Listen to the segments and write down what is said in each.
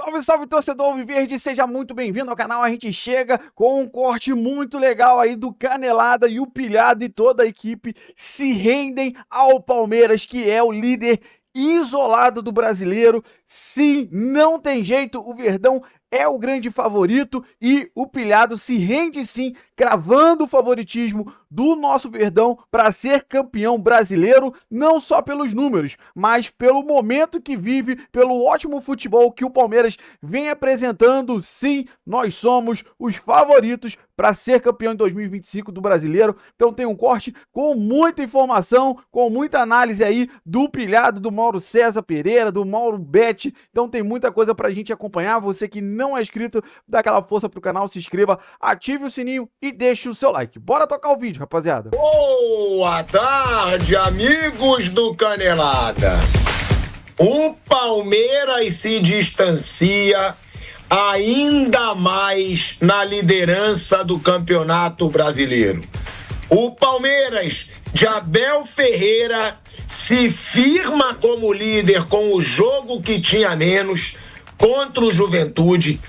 Salve, salve, torcedor alviverde, seja muito bem-vindo ao canal. A gente chega com um corte muito legal aí do Canelada, e o Pilhado e toda a equipe se rendem ao Palmeiras, que é o líder isolado do brasileiro. Sim, não tem jeito, o Verdão é o grande favorito e o Pilhado se rende sim, cravando o favoritismo do nosso Verdão para ser campeão brasileiro, não só pelos números, mas pelo momento que vive, pelo ótimo futebol que o Palmeiras vem apresentando. Sim, nós somos os favoritos para ser campeão em 2025 do brasileiro. Então tem um corte com muita informação, com muita análise aí do Pilhado, do Mauro César Pereira, do Mauro Betti. Então tem muita coisa pra gente acompanhar. Você que não é inscrito, dá aquela força pro canal, se inscreva, ative o sininho e deixe o seu like. Bora tocar o vídeo, rapaziada. Boa tarde, amigos do Canelada. O Palmeiras se distancia ainda mais na liderança do Campeonato Brasileiro. O Palmeiras de Abel Ferreira se firma como líder com o jogo que tinha menos contra o Juventude.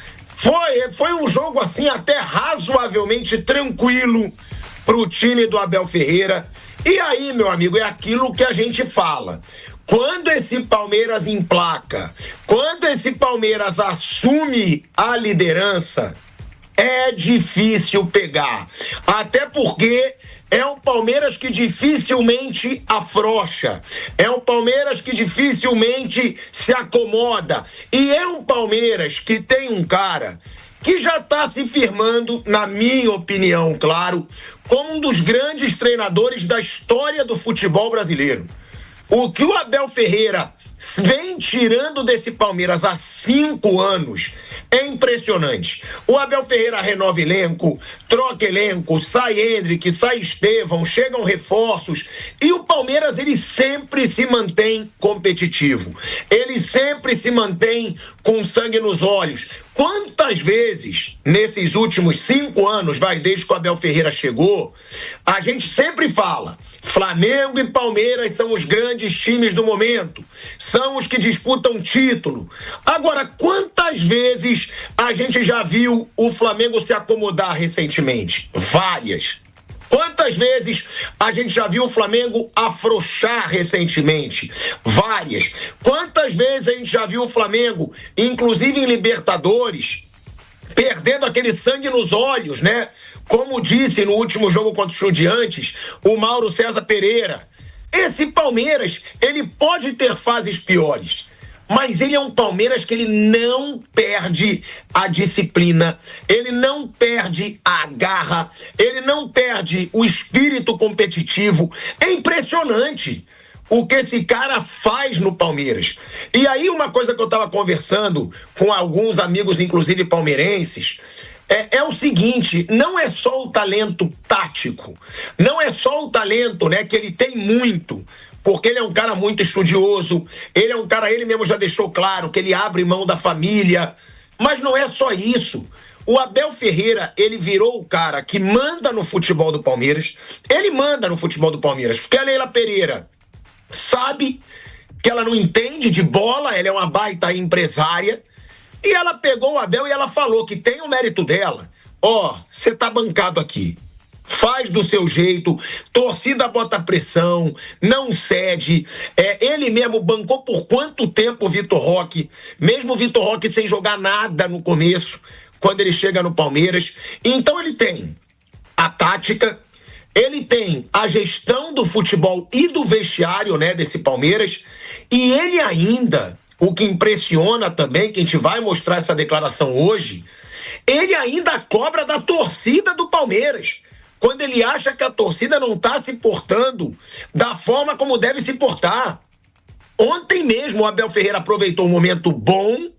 Foi um jogo assim até razoavelmente tranquilo pro time do Abel Ferreira. E aí, meu amigo, é aquilo que a gente fala. Quando esse Palmeiras emplaca, quando esse Palmeiras assume a liderança, é difícil pegar. Até porque é um Palmeiras que dificilmente afrouxa. É um Palmeiras que dificilmente se acomoda. E é um Palmeiras que tem um cara que já está se firmando, na minha opinião, claro, como um dos grandes treinadores da história do futebol brasileiro. O que o Abel Ferreira vem tirando desse Palmeiras há 5 anos é impressionante. O Abel Ferreira renova elenco, troca elenco, sai Hendrick, sai Estevão, chegam reforços e o Palmeiras ele sempre se mantém competitivo. Ele sempre se mantém com sangue nos olhos. Quantas vezes nesses últimos 5 anos, desde que o Abel Ferreira chegou, a gente sempre fala: Flamengo e Palmeiras são os grandes times do momento, são os que disputam título. Agora, quantas vezes a gente já viu o Flamengo se acomodar recentemente? Várias. Quantas vezes a gente já viu o Flamengo afrouxar recentemente? Várias. Quantas vezes a gente já viu o Flamengo, inclusive em Libertadores, perdendo aquele sangue nos olhos, né? Como disse no último jogo contra os Estudiantes, o Mauro César Pereira. Esse Palmeiras, ele pode ter fases piores, mas ele é um Palmeiras que ele não perde a disciplina, ele não perde a garra, ele não perde o espírito competitivo. É impressionante o que esse cara faz no Palmeiras. E aí uma coisa que eu estava conversando com alguns amigos, inclusive palmeirenses, é o seguinte: não é só o talento tático, não é só o talento, né, que ele tem muito, porque ele é um cara muito estudioso, ele é um cara, ele mesmo já deixou claro que ele abre mão da família, mas não é só isso. O Abel Ferreira, ele virou o cara que manda no futebol do Palmeiras, ele manda no futebol do Palmeiras, porque a Leila Pereira sabe que ela não entende de bola, ela é uma baita empresária, e ela pegou o Abel e ela falou que tem o mérito dela. Você tá bancado aqui, faz do seu jeito, torcida bota pressão, não cede. Ele mesmo bancou por quanto tempo o Vitor Roque, mesmo o Vitor Roque sem jogar nada no começo, quando ele chega no Palmeiras. Então ele tem a tática, ele tem a gestão do futebol e do vestiário, né, desse Palmeiras, e ele ainda, o que impressiona também, que a gente vai mostrar essa declaração hoje, ele ainda cobra da torcida do Palmeiras, quando ele acha que a torcida não está se portando da forma como deve se portar. Ontem mesmo o Abel Ferreira aproveitou um momento bom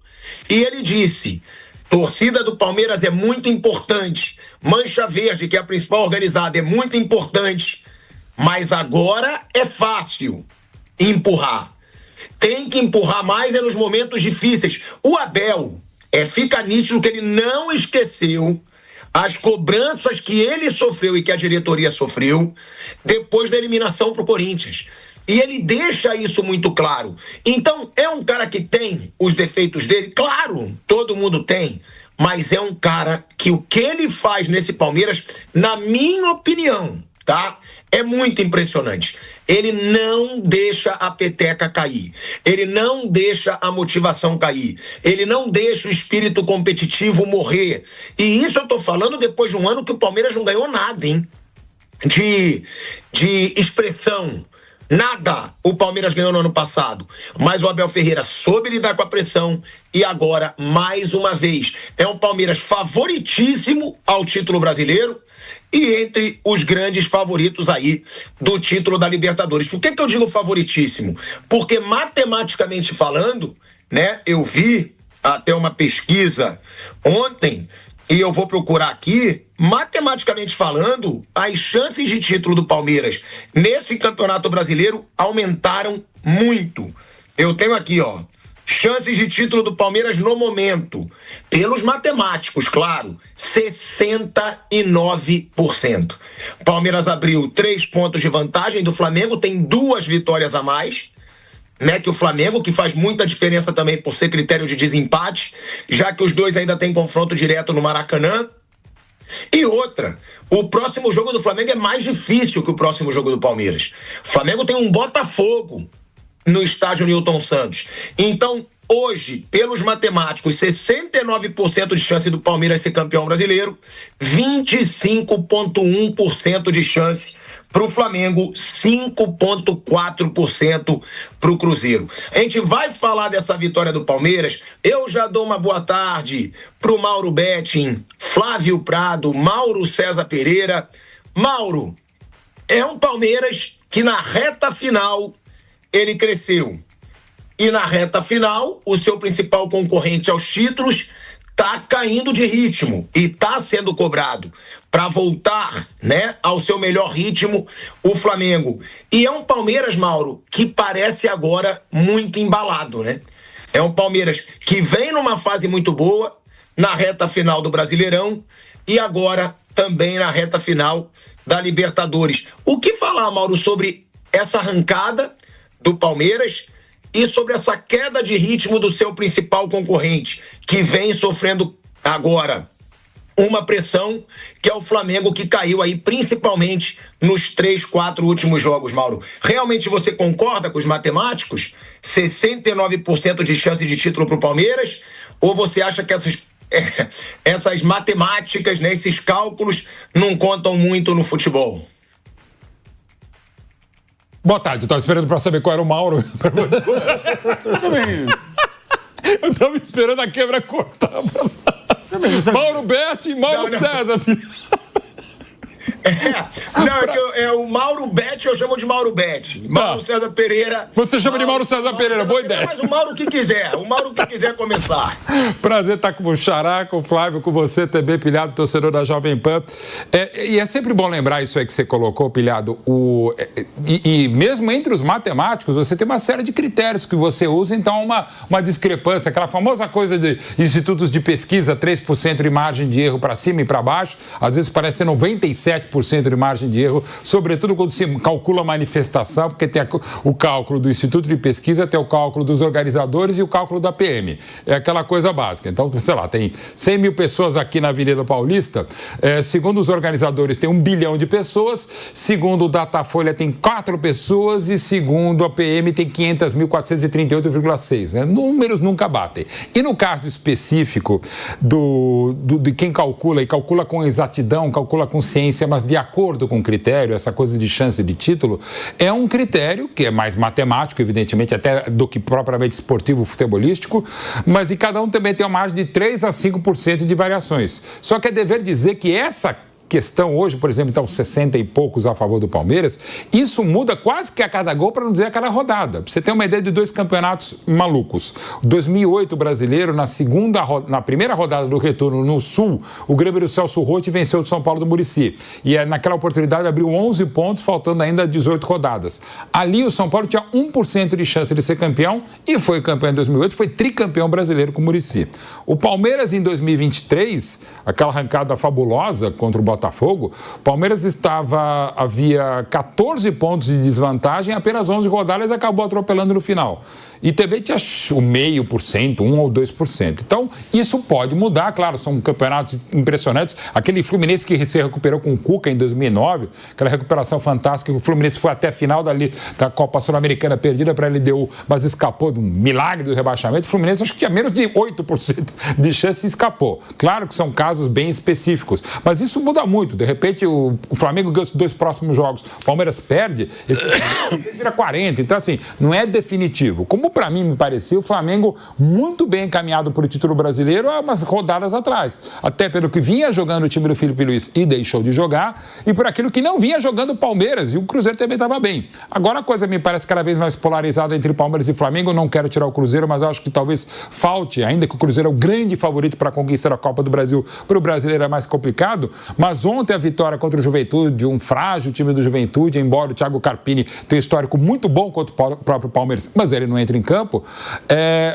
e ele disse: torcida do Palmeiras é muito importante, Mancha Verde, que é a principal organizada, é muito importante, mas agora é fácil empurrar. Tem que empurrar mais nos momentos difíceis. O Abel, fica nítido que ele não esqueceu as cobranças que ele sofreu e que a diretoria sofreu depois da eliminação pro Corinthians. E ele deixa isso muito claro. Então, é um cara que tem os defeitos dele? Claro, todo mundo tem. Mas é um cara que o que ele faz nesse Palmeiras, na minha opinião, tá? É muito impressionante. Ele não deixa a peteca cair. Ele não deixa a motivação cair. Ele não deixa o espírito competitivo morrer. E isso eu tô falando depois de um ano que o Palmeiras não ganhou nada, hein? De expressão. Nada o Palmeiras ganhou no ano passado. Mas o Abel Ferreira soube lidar com a pressão e agora, mais uma vez, é um Palmeiras favoritíssimo ao título brasileiro e entre os grandes favoritos aí do título da Libertadores. Por que eu digo favoritíssimo? Porque matematicamente falando, né, eu vi até uma pesquisa ontem e eu vou procurar aqui, matematicamente falando, as chances de título do Palmeiras nesse Campeonato Brasileiro aumentaram muito. Eu tenho aqui, ó, chances de título do Palmeiras no momento, pelos matemáticos, claro, 69%. Palmeiras abriu 3 pontos de vantagem do Flamengo, tem 2 vitórias a mais, né, que o Flamengo, que faz muita diferença também por ser critério de desempate, já que os dois ainda têm confronto direto no Maracanã. E outra, o próximo jogo do Flamengo é mais difícil que o próximo jogo do Palmeiras. O Flamengo tem um Botafogo no estádio Newton Santos. Então, hoje, pelos matemáticos, 69% de chance do Palmeiras ser campeão brasileiro, 25,1% de chance para o Flamengo, 5,4% para o Cruzeiro. A gente vai falar dessa vitória do Palmeiras. Eu já dou uma boa tarde para o Mauro Betting, Flávio Prado, Mauro César Pereira. Mauro, é um Palmeiras que na reta final ele cresceu. E na reta final, o seu principal concorrente aos títulos tá caindo de ritmo e tá sendo cobrado para voltar, né, ao seu melhor ritmo, o Flamengo. E é um Palmeiras, Mauro, que parece agora muito embalado, né? É um Palmeiras que vem numa fase muito boa, na reta final do Brasileirão e agora também na reta final da Libertadores. O que falar, Mauro, sobre essa arrancada do Palmeiras e sobre essa queda de ritmo do seu principal concorrente, que vem sofrendo agora uma pressão, que é o Flamengo, que caiu aí principalmente nos 3, 4 últimos jogos, Mauro? Realmente você concorda com os matemáticos? 69% de chance de título para o Palmeiras? Ou você acha que essas matemáticas, né, esses cálculos não contam muito no futebol? Boa tarde, eu estava esperando para saber qual era o Mauro. Eu também. Eu estava esperando a quebra cortar. Mauro Betti e Mauro César. É o Mauro Betti, eu chamo de Mauro Betti. Mauro César Pereira. Você chama de Mauro César Pereira, boa ideia. Mas o Mauro que quiser, começar. Prazer estar com o Xará, com o Flávio, com você também, Pilhado, torcedor da Jovem Pan. E é sempre bom lembrar isso aí que você colocou, Pilhado. E mesmo entre os matemáticos, você tem uma série de critérios que você usa, então uma discrepância, aquela famosa coisa de institutos de pesquisa, 3% de margem de erro para cima e para baixo, às vezes parece ser 97% de margem de erro, sobretudo quando se calcula a manifestação, porque tem o cálculo do Instituto de Pesquisa, tem o cálculo dos organizadores e o cálculo da PM. É aquela coisa básica. Então, sei lá, tem 100 mil pessoas aqui na Avenida Paulista, segundo os organizadores tem 1 bilhão de pessoas, segundo o Datafolha tem 4 pessoas e segundo a PM tem 500.438,6. Né? Números nunca batem. E no caso específico de quem calcula, e calcula com exatidão, calcula com ciência, mas de acordo com o critério, essa coisa de chance de título, é um critério que é mais matemático, evidentemente, até do que propriamente esportivo, futebolístico, mas e cada um também tem uma margem de 3 a 5% de variações. Só que é dever dizer que essa questão hoje, por exemplo, então 60 e poucos a favor do Palmeiras, isso muda quase que a cada gol, para não dizer a cada rodada. Pra você ter uma ideia de 2 campeonatos malucos. 2008 brasileiro, na primeira rodada do retorno no Sul, o Grêmio do Celso Roth venceu o São Paulo do Muricy. E naquela oportunidade abriu 11 pontos, faltando ainda 18 rodadas. Ali o São Paulo tinha 1% de chance de ser campeão e foi campeão em 2008, foi tricampeão brasileiro com o Muricy. O Palmeiras em 2023, aquela arrancada fabulosa contra o Botafogo, o Palmeiras havia 14 pontos de desvantagem, apenas 11 rodadas e acabou atropelando no final. E também tinha o 0,5%, 1 ou 2%. Então, isso pode mudar, claro, são campeonatos impressionantes. Aquele Fluminense que se recuperou com o Cuca em 2009, aquela recuperação fantástica, o Fluminense foi até a final da Copa Sul-Americana perdida para ele, mas escapou de um milagre do rebaixamento. O Fluminense acho que tinha menos de 8% de chance e escapou. Claro que são casos bem específicos, mas isso muda muito. De repente, o Flamengo ganha os 2 próximos jogos, o Palmeiras perde, esse vira 40. Então, assim, não é definitivo. Como para mim me parecia, o Flamengo muito bem encaminhado para o título brasileiro há umas rodadas atrás. Até pelo que vinha jogando o time do Felipe Luiz e deixou de jogar, e por aquilo que não vinha jogando o Palmeiras, e o Cruzeiro também estava bem. Agora a coisa me parece cada vez mais polarizada entre Palmeiras e Flamengo. Eu não quero tirar o Cruzeiro, mas acho que talvez falte, ainda que o Cruzeiro é o grande favorito para conquistar a Copa do Brasil, para o brasileiro é mais complicado. Mas ontem a vitória contra o Juventude, um frágil time do Juventude, embora o Thiago Carpini tenha um histórico muito bom contra o próprio Palmeiras, mas ele não entra em campo.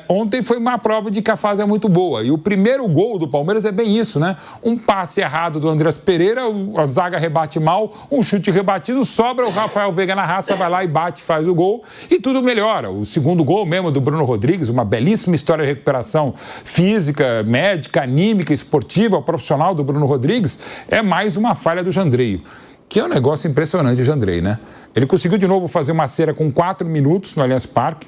Ontem foi uma prova de que a fase é muito boa. E o primeiro gol do Palmeiras é bem isso, né? Um passe errado do Andreas Pereira, a zaga rebate mal, um chute rebatido, sobra o Rafael Veiga na raça, vai lá e bate, faz o gol e tudo melhora. O segundo gol mesmo do Bruno Rodrigues, uma belíssima história de recuperação física, médica, anímica, esportiva, profissional do Bruno Rodrigues, é mais uma falha do Jandreio. Que é um negócio impressionante o Jandrei, né? Ele conseguiu de novo fazer uma cera com 4 minutos no Allianz Parque,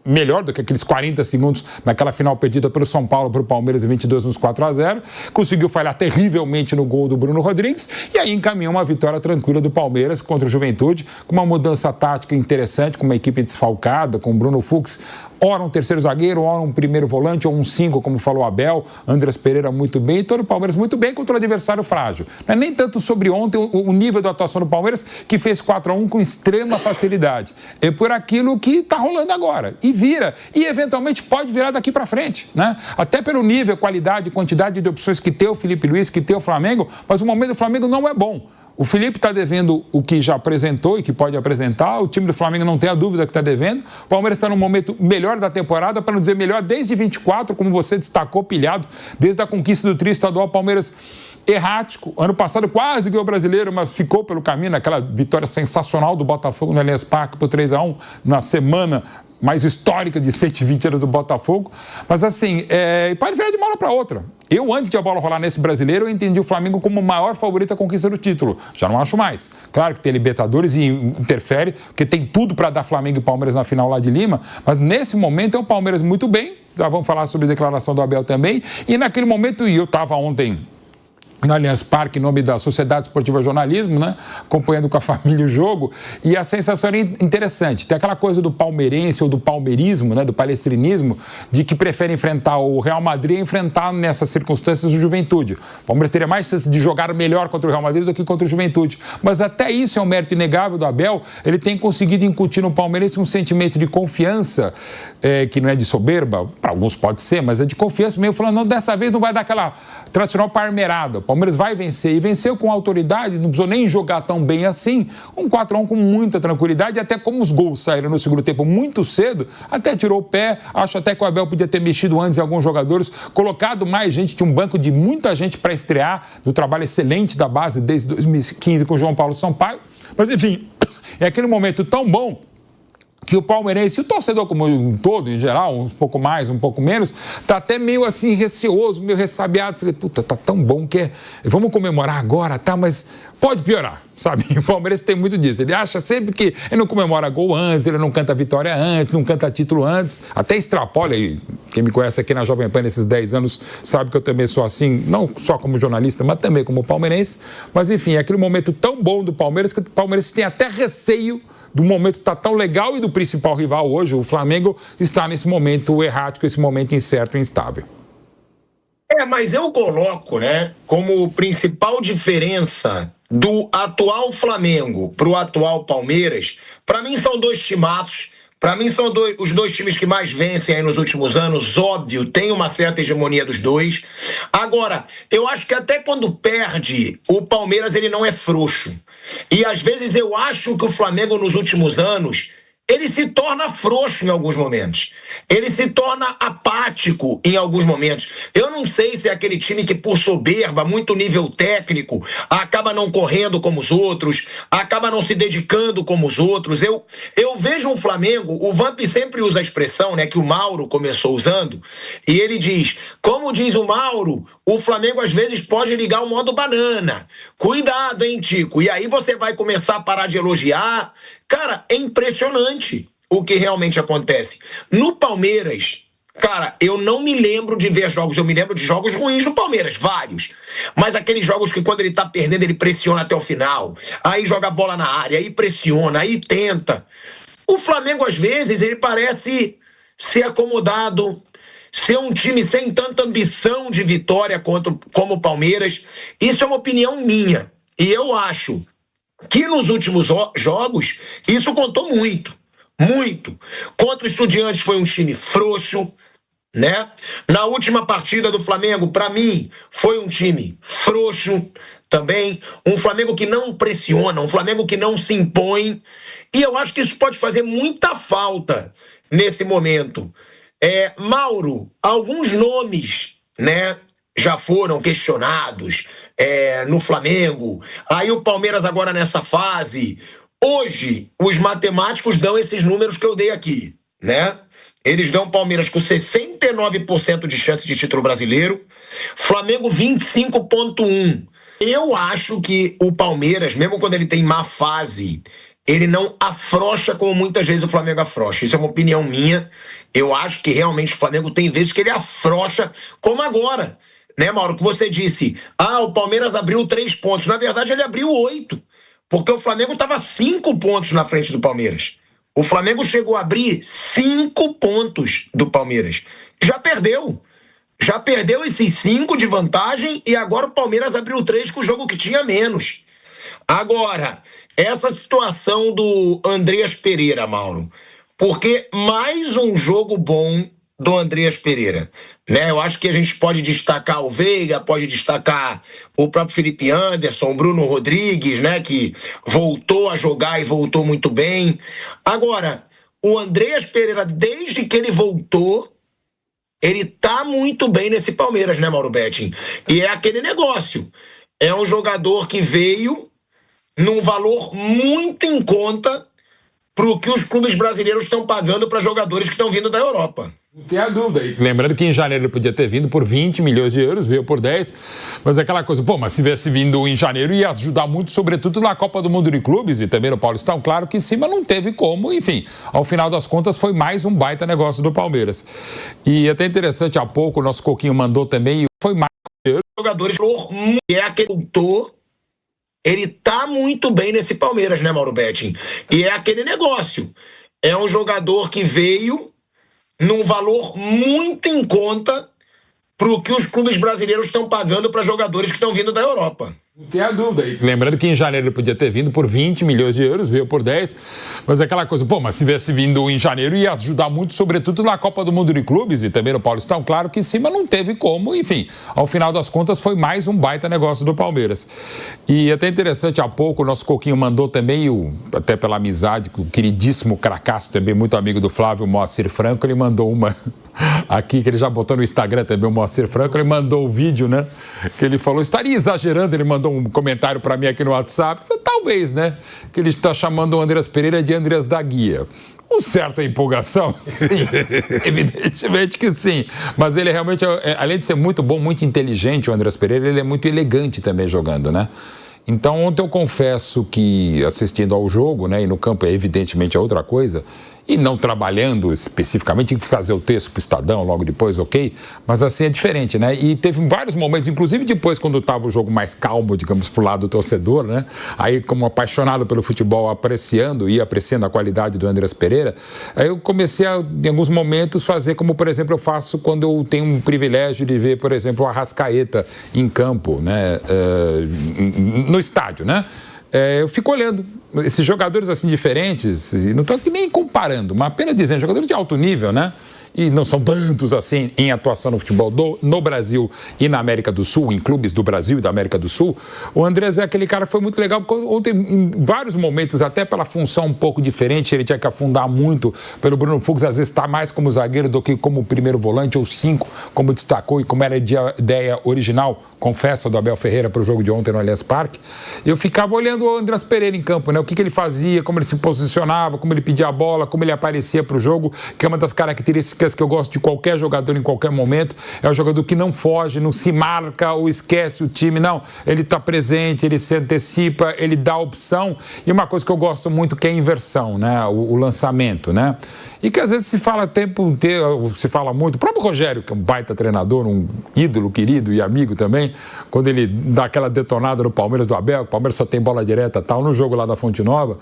melhor do que aqueles 40 segundos naquela final perdida pelo São Paulo para o Palmeiras em 22 nos 4-0, conseguiu falhar terrivelmente no gol do Bruno Rodrigues e aí encaminhou uma vitória tranquila do Palmeiras contra o Juventude, com uma mudança tática interessante, com uma equipe desfalcada, com o Bruno Fux, ora um terceiro zagueiro, ora um primeiro volante, ou um 5, como falou Abel, Andreas Pereira muito bem, e todo o Palmeiras muito bem contra o adversário frágil. Não é nem tanto sobre ontem o nível da atuação do Palmeiras, que fez 4-1 com extrema facilidade. É por aquilo que está rolando agora. E vira. E, eventualmente, pode virar daqui para frente, né? Até pelo nível, qualidade e quantidade de opções que tem o Felipe Luiz, que tem o Flamengo, mas o momento do Flamengo não é bom. O Felipe está devendo o que já apresentou e que pode apresentar. O time do Flamengo não tem a dúvida que está devendo. O Palmeiras está no momento melhor da temporada, para não dizer melhor, desde 24, como você destacou, pilhado, desde a conquista do tri estadual. Palmeiras errático. Ano passado quase ganhou o brasileiro, mas ficou pelo caminho naquela vitória sensacional do Botafogo no Allianz Parque por 3-1 na semana mais histórica de 120 anos do Botafogo. Mas assim, pode virar de uma hora para outra. Eu, antes de a bola rolar nesse brasileiro, eu entendi o Flamengo como o maior favorito à conquista do título. Já não acho mais. Claro que tem Libertadores e interfere, porque tem tudo para dar Flamengo e Palmeiras na final lá de Lima, mas nesse momento é o Palmeiras muito bem. Já vamos falar sobre a declaração do Abel também. E naquele momento, e eu estava ontem no Allianz Parque, em nome da Sociedade Esportiva Jornalismo, né? Acompanhando com a família o jogo, e a sensação era interessante. Tem aquela coisa do palmeirense ou do palmeirismo, né? Do palestrinismo, de que prefere enfrentar o Real Madrid e enfrentar nessas circunstâncias o Juventude. O Palmeiras teria mais chance de jogar melhor contra o Real Madrid do que contra o Juventude. Mas até isso é um mérito inegável do Abel. Ele tem conseguido incutir no palmeirense um sentimento de confiança, que não é de soberba, para alguns pode ser, mas é de confiança mesmo, falando, não, dessa vez não vai dar aquela tradicional parmeirada. O Palmeiras vai vencer, e venceu com autoridade, não precisou nem jogar tão bem assim, um 4-1 com muita tranquilidade, e até como os gols saíram no segundo tempo muito cedo, até tirou o pé. Acho até que o Abel podia ter mexido antes em alguns jogadores, colocado mais gente, tinha um banco de muita gente para estrear, do trabalho excelente da base desde 2015 com o João Paulo Sampaio, mas enfim, é aquele momento tão bom que o palmeirense, o torcedor como um todo, em geral, um pouco mais, um pouco menos, tá até meio assim receoso, meio ressabiado. Falei, puta, tá tão bom que vamos comemorar agora, tá? Mas pode piorar, sabe? O palmeirense tem muito disso. Ele acha sempre que ele não comemora gol antes, ele não canta vitória antes, não canta título antes, até extrapola aí. Quem me conhece aqui na Jovem Pan nesses 10 anos sabe que eu também sou assim, não só como jornalista, mas também como palmeirense. Mas enfim, é aquele momento tão bom do Palmeiras que o Palmeiras tem até receio do momento estar tão legal e do principal rival hoje, o Flamengo, está nesse momento errático, esse momento incerto e instável. Mas eu coloco, né, como principal diferença do atual Flamengo para o atual Palmeiras, para mim são dois timaços. Para mim são os dois times que mais vencem aí nos últimos anos, óbvio, tem uma certa hegemonia dos dois. Agora, eu acho que até quando perde, o Palmeiras ele não é frouxo. E às vezes eu acho que o Flamengo nos últimos anos, ele se torna frouxo em alguns momentos. Ele se torna apático em alguns momentos. Eu não sei se é aquele time que, por soberba, muito nível técnico, acaba não correndo como os outros, acaba não se dedicando como os outros. Eu vejo um Flamengo, o Vamp sempre usa a expressão, né, que o Mauro começou usando, e ele diz, como diz o Mauro, o Flamengo às vezes pode ligar o modo banana. Cuidado, hein, Tico? E aí você vai começar a parar de elogiar. Cara, é impressionante o que realmente acontece. No Palmeiras, cara, eu não me lembro de ver jogos, eu me lembro de jogos ruins do Palmeiras, vários. Mas aqueles jogos que quando ele tá perdendo, ele pressiona até o final. Aí joga a bola na área, aí pressiona, aí tenta. O Flamengo, às vezes, ele parece ser acomodado, ser um time sem tanta ambição de vitória como o Palmeiras. Isso é uma opinião minha. E eu acho que nos últimos jogos, isso contou muito. Muito. Contra o Estudiantes foi um time frouxo, né? Na última partida do Flamengo, para mim, foi um time frouxo também. Um Flamengo que não pressiona, um Flamengo que não se impõe. E eu acho que isso pode fazer muita falta nesse momento. Mauro, alguns nomes, né, já foram questionados no Flamengo. Aí o Palmeiras agora nessa fase. Hoje, os matemáticos dão esses números que eu dei aqui, né? Eles dão o Palmeiras com 69% de chance de título brasileiro, Flamengo 25,1%. Eu acho que o Palmeiras, mesmo quando ele tem má fase, ele não afrouxa como muitas vezes o Flamengo afrouxa. Isso é uma opinião minha. Eu acho que realmente o Flamengo tem vezes que ele afrouxa, como agora. Né, Mauro, que você disse, o Palmeiras abriu 3 pontos. Na verdade, ele abriu 8. Porque o Flamengo estava 5 pontos na frente do Palmeiras. O Flamengo chegou a abrir 5 pontos do Palmeiras. Já perdeu. Já perdeu esses 5 de vantagem e agora o Palmeiras abriu 3 com o jogo que tinha menos. Agora, essa situação do Andreas Pereira, Mauro. Porque mais um jogo bom do Andreas Pereira, né? Eu acho que a gente pode destacar o Veiga, pode destacar o próprio Felipe Anderson, o Bruno Rodrigues, né? Que voltou a jogar e voltou muito bem. Agora, o Andreas Pereira, desde que ele voltou, ele tá muito bem nesse Palmeiras, né, Mauro Betting? E é aquele negócio. É um jogador que veio num valor muito em conta pro que os clubes brasileiros estão pagando para jogadores que estão vindo da Europa. Não tem a dúvida. Lembrando que em janeiro ele podia ter vindo por 20 milhões de euros, veio por 10. Mas é aquela coisa, mas se tivesse vindo em janeiro ia ajudar muito, sobretudo na Copa do Mundo de Clubes e também no Paulistão. Claro que sim, mas não teve como. Enfim, ao final das contas foi mais um baita negócio do Palmeiras. E até interessante, há pouco o nosso Coquinho mandou também, foi mais jogadores, é aquele autor. Ele tá muito bem nesse Palmeiras, né, Mauro Betting? E é aquele negócio. É um jogador que veio num valor muito em conta pro que os clubes brasileiros estão pagando para jogadores que estão vindo da Europa. Não tem a dúvida. Lembrando que em janeiro ele podia ter vindo por 20 milhões de euros, veio por 10. Mas é aquela coisa, mas se tivesse vindo em janeiro ia ajudar muito, sobretudo na Copa do Mundo de Clubes e também no Paulistão. Claro que sim, mas não teve como. Enfim, ao final das contas foi mais um baita negócio do Palmeiras. E até interessante, há pouco o nosso Coquinho mandou também, até pela amizade, o queridíssimo cracaço, também muito amigo do Flávio, Moacir Franco, ele mandou uma aqui, que ele já botou no Instagram também, o Moacir Franco, ele mandou o vídeo, né? Que ele falou, estaria exagerando, ele mandou um comentário para mim aqui no WhatsApp, talvez, né? Que ele está chamando o Andreas Pereira de Andreas da Guia. Com certa empolgação, sim, evidentemente que sim. Mas ele realmente, além de ser muito bom, muito inteligente, o Andreas Pereira, ele é muito elegante também jogando, né? Então, ontem eu confesso que, assistindo ao jogo, né, e no campo evidentemente é outra coisa, e não trabalhando especificamente, tinha que fazer o texto para o Estadão logo depois, ok? Mas assim é diferente, né? E teve vários momentos, inclusive depois quando estava o jogo mais calmo, digamos, pro lado do torcedor, né? Aí, como apaixonado pelo futebol, apreciando a qualidade do Andreas Pereira, aí eu comecei a, em alguns momentos, fazer como, por exemplo, eu faço quando eu tenho um privilégio de ver, por exemplo, o Arrascaeta em campo, né? No estádio, né? Eu fico olhando esses jogadores assim diferentes, e não estou aqui nem comparando, mas apenas dizendo, jogadores de alto nível, né? e não são tantos assim em atuação no futebol no Brasil e na América do Sul, em clubes do Brasil e da América do Sul, o Andrés é aquele cara que foi muito legal, ontem em vários momentos, até pela função um pouco diferente, ele tinha que afundar muito pelo Bruno Fux, às vezes está mais como zagueiro do que como primeiro volante ou 5, como destacou e como era a ideia original, confessa, do Abel Ferreira para o jogo de ontem no Allianz Parque. Eu ficava olhando o Andrés Pereira em campo, né? O que ele fazia, como ele se posicionava, como ele pedia a bola, como ele aparecia para o jogo, que é uma das características que eu gosto de qualquer jogador em qualquer momento, é o jogador que não foge, não se marca ou esquece o time, não, ele está presente, ele se antecipa, ele dá opção, e uma coisa que eu gosto muito que é a inversão, né? O lançamento, né? E que às vezes se fala tempo inteiro, se fala muito, o próprio Rogério, que é um baita treinador, um ídolo querido e amigo também, quando ele dá aquela detonada no Palmeiras do Abel, o Palmeiras só tem bola direta tal, no jogo lá da Fonte Nova,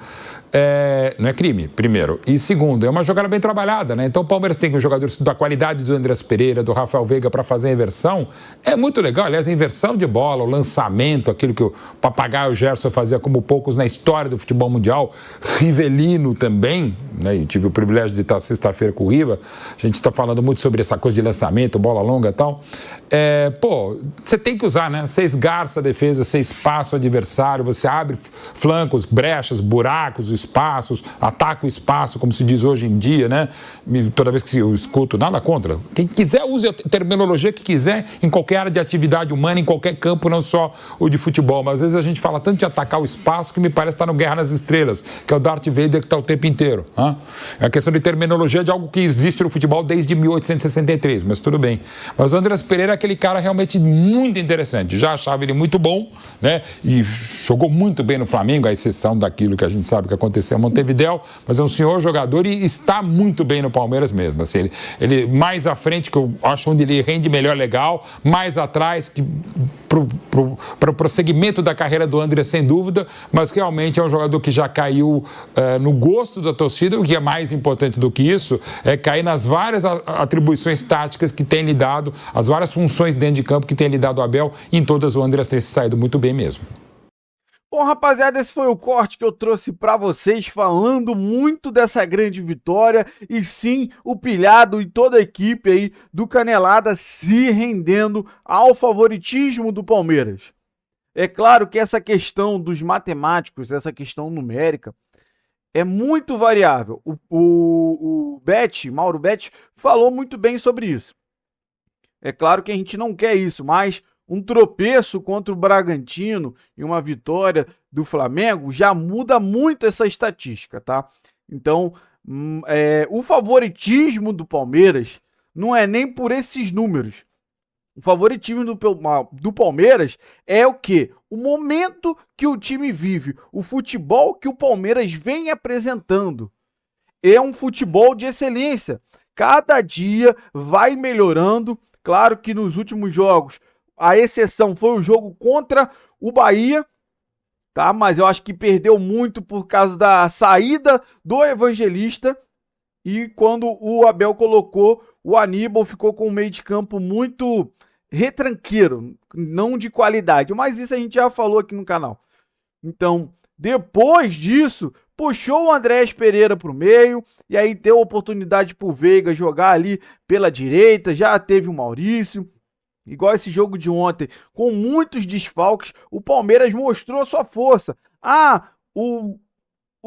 não é crime, primeiro. E segundo, é uma jogada bem trabalhada, né? Então o Palmeiras tem um jogador da qualidade do Andrés Pereira, do Rafael Veiga para fazer a inversão, é muito legal. Aliás, a inversão de bola, o lançamento, aquilo que o Papagaio Gerson fazia como poucos na história do futebol mundial, Rivelino também, né? Eu tive o privilégio de estar sexta-feira com o Riva, a gente está falando muito sobre essa coisa de lançamento, bola longa e tal. Você tem que usar, né? Você esgarça a defesa, você espaça o adversário, você abre flancos, brechas, buracos, espaços, ataca o espaço, como se diz hoje em dia, né? Toda vez que eu escuto, nada contra. Quem quiser, use a terminologia que quiser em qualquer área de atividade humana, em qualquer campo, não só o de futebol. Mas às vezes a gente fala tanto de atacar o espaço que me parece estar no Guerra nas Estrelas, que é o Darth Vader que está o tempo inteiro. Hein? É a questão de terminologia de algo que existe no futebol desde 1863, mas tudo bem. Mas o Andrés Pereira é aquele cara realmente muito interessante. Já achava ele muito bom, né? E jogou muito bem no Flamengo, à exceção daquilo que a gente sabe que aconteceu em Montevidéu, mas é um senhor jogador e está muito bem no Palmeiras mesmo. Assim, ele mais à frente, que eu acho onde ele rende melhor, legal, mais atrás, que para o prosseguimento da carreira do Andrés, sem dúvida, mas realmente é um jogador que já caiu no gosto da torcida. O que é mais importante do que isso é cair nas várias atribuições táticas que tem lhe dado, as várias funções dentro de campo que tem lhe dado o Abel, em todas o Andrés tem se saído muito bem mesmo. Bom, rapaziada, esse foi o corte que eu trouxe para vocês, falando muito dessa grande vitória, e sim, o Pilhado e toda a equipe aí do Canelada se rendendo ao favoritismo do Palmeiras. É claro que essa questão dos matemáticos, essa questão numérica, é muito variável. O Mauro Betti, falou muito bem sobre isso. É claro que a gente não quer isso, mas um tropeço contra o Bragantino e uma vitória do Flamengo já muda muito essa estatística, tá? Então, o favoritismo do Palmeiras não é nem por esses números. O favoritismo do Palmeiras é o quê? O momento que o time vive, o futebol que o Palmeiras vem apresentando. É um futebol de excelência. Cada dia vai melhorando. Claro que nos últimos jogos, a exceção foi o jogo contra o Bahia, tá? Mas eu acho que perdeu muito por causa da saída do Evangelista, e quando o Abel colocou o Aníbal, ficou com um meio de campo muito retranqueiro, não de qualidade, mas isso a gente já falou aqui no canal. Então, depois disso, puxou o Andrés Pereira para o meio, e aí deu oportunidade para o Veiga jogar ali pela direita, já teve o Maurício. Igual esse jogo de ontem, com muitos desfalques, o Palmeiras mostrou a sua força. O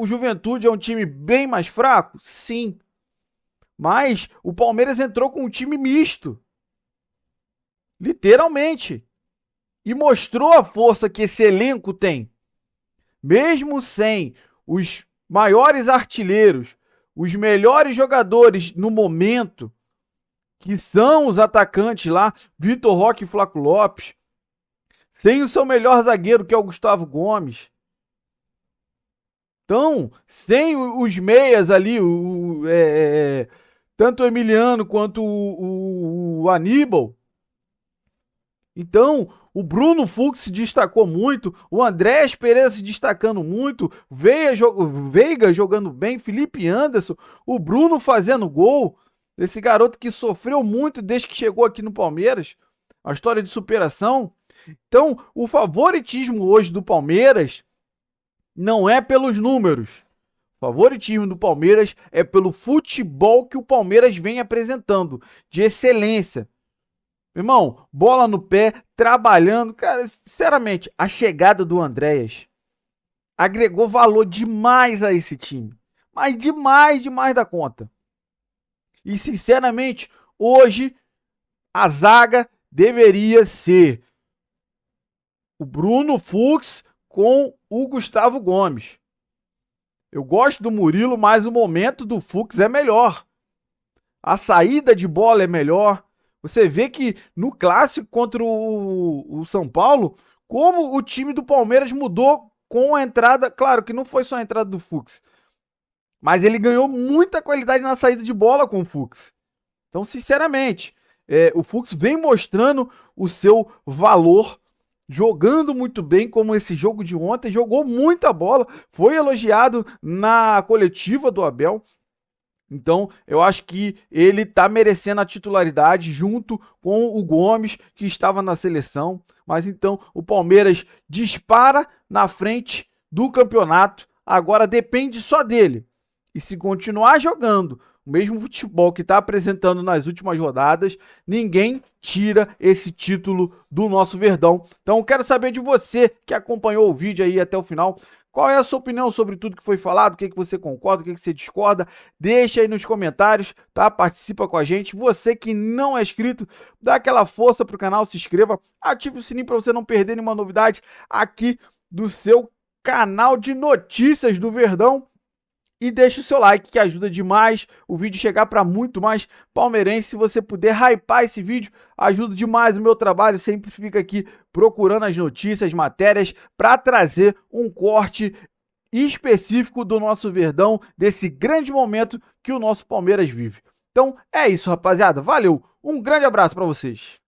Juventude é um time bem mais fraco? Sim. Mas o Palmeiras entrou com um time misto. Literalmente. E mostrou a força que esse elenco tem. Mesmo sem os maiores artilheiros, os melhores jogadores no momento, que são os atacantes lá, Vitor Roque e Flaco Lopes, sem o seu melhor zagueiro, que é o Gustavo Gomes. Então, sem os meias ali, tanto o Emiliano quanto o Aníbal. Então, o Bruno Fux se destacou muito, o Andrés Pereira se destacando muito, Veiga jogando bem, Felipe Anderson, o Bruno fazendo gol. Esse garoto que sofreu muito desde que chegou aqui no Palmeiras, a história de superação. Então, o favoritismo hoje do Palmeiras não é pelos números. favoritismo do Palmeiras é pelo futebol que o Palmeiras vem apresentando, de excelência. Irmão, bola no pé, trabalhando. Cara, sinceramente, a chegada do Andréas agregou valor demais a esse time. Mas demais da conta. E, sinceramente, hoje a zaga deveria ser o Bruno Fux com o Gustavo Gomes. Eu gosto do Murilo, mas o momento do Fux é melhor. A saída de bola é melhor. Você vê que no clássico contra o São Paulo, como o time do Palmeiras mudou com a entrada. Claro que não foi só a entrada do Fux, mas ele ganhou muita qualidade na saída de bola com o Fux. Então, sinceramente, o Fux vem mostrando o seu valor, jogando muito bem, como esse jogo de ontem, jogou muita bola, foi elogiado na coletiva do Abel. Então, eu acho que ele tá merecendo a titularidade junto com o Gomes, que estava na seleção. Mas então, o Palmeiras dispara na frente do campeonato. Agora depende só dele. E se continuar jogando o mesmo futebol que está apresentando nas últimas rodadas, ninguém tira esse título do nosso Verdão. Então, eu quero saber de você que acompanhou o vídeo aí até o final. Qual é a sua opinião sobre tudo que foi falado? O que você concorda, o que você discorda? Deixa aí nos comentários, tá? Participa com a gente. Você que não é inscrito, dá aquela força pro canal, se inscreva, ative o sininho para você não perder nenhuma novidade aqui do seu canal de notícias do Verdão. E deixa o seu like, que ajuda demais o vídeo chegar para muito mais palmeirense. Se você puder hypar esse vídeo, ajuda demais o meu trabalho. Sempre fica aqui procurando as notícias, matérias, para trazer um corte específico do nosso Verdão, desse grande momento que o nosso Palmeiras vive. Então é isso, rapaziada. Valeu, um grande abraço para vocês.